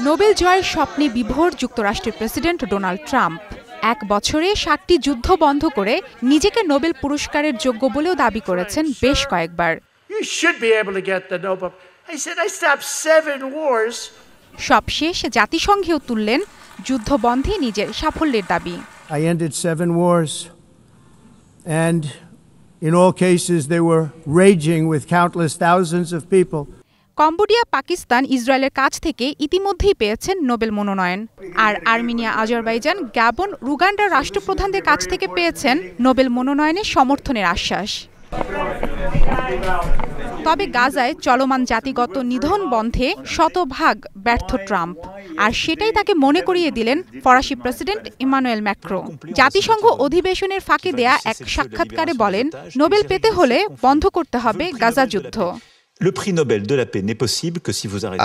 Nobel জয়ের স্বপ্নে বিভোর যুক্তরাষ্ট্রের প্রেসিডেন্ট ডোনাল্ড ট্রাম্প। এক বছরে ৭টি যুদ্ধ বন্ধ করে নিজেকে নোবেল পুরস্কারের যোগ্য বলেও দাবি করেছেন বেশ কয়েকবার। সবশেষ জাতিসংঘেও তুললেন যুদ্ধবন্ধে নিজের সাফল্যের দাবি। I ended 7 wars, and in all cases they were raging with countless thousands of people. Cambodia, Pakistan, ইসরায়েলের কাছ থেকে ইতিমধ্যেই পেয়েছেন নোবেল মনোনয়ন। আর আর্মেনিয়া, আজারবাইজান, গ্যাবন, রুগান্ডার রাষ্ট্রপ্রধানদের কাছ থেকে পেয়েছেন নোবেল মনোনয়নের সমর্থনের আশ্বাস। তবে গাজায় চলমান জাতিগত নিধন বন্ধে শতভাগ ব্যর্থ ট্রাম্প, আর সেটাই তাকে মনে করিয়ে দিলেন ফরাসি প্রেসিডেন্ট ইমানুয়েল ম্যাক্রো। জাতিসংঘ অধিবেশনের ফাঁকে দেয়া এক সাক্ষাৎকারে বলেন, নোবেল পেতে হলে বন্ধ করতে হবে গাজা যুদ্ধ।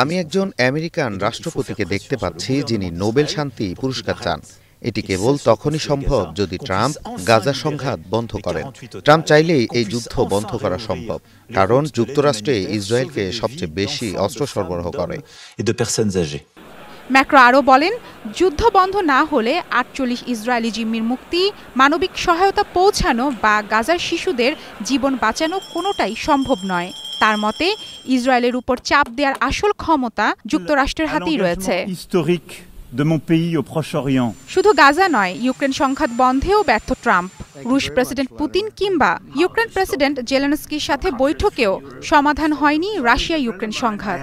আমি একজন আমেরিকান রাষ্ট্রপতিকে দেখতে পাচ্ছি যিনি নোবেল শান্তি পুরস্কার চান। এটি কেবল তখনই সম্ভব যদি ট্রাম্প গাজা সংঘাত বন্ধ করেন। ট্রাম্প চাইলেই এই যুদ্ধ বন্ধ করা সম্ভব, কারণ যুক্তরাষ্ট্রে ইসরায়েলকে সবচেয়ে বেশি অস্ত্র সরবরাহ করে। ম্যাক্রো আরও বলেন, যুদ্ধ বন্ধ না হলে ৪৮ ইসরায়েলি জিম্মির মুক্তি, মানবিক সহায়তা পৌঁছানো বা গাজার শিশুদের জীবন বাঁচানো কোনোটাই সম্ভব নয়। তার মতে, ইসরায়েলের উপর চাপ দেওয়ার আসল ক্ষমতা যুক্তরাষ্ট্রের হাতেই রয়েছে। শুধু গাজা নয়, ইউক্রেন সংঘাত বন্ধেও ব্যর্থ ট্রাম্প। রুশ প্রেসিডেন্ট পুতিন কিংবা ইউক্রেন প্রেসিডেন্ট জেলেনস্কির সাথে বৈঠকেও সমাধান হয়নি রাশিয়া ইউক্রেন সংঘাত।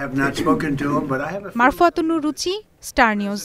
মারফুয়াতুন রুচি, স্টার নিউজ।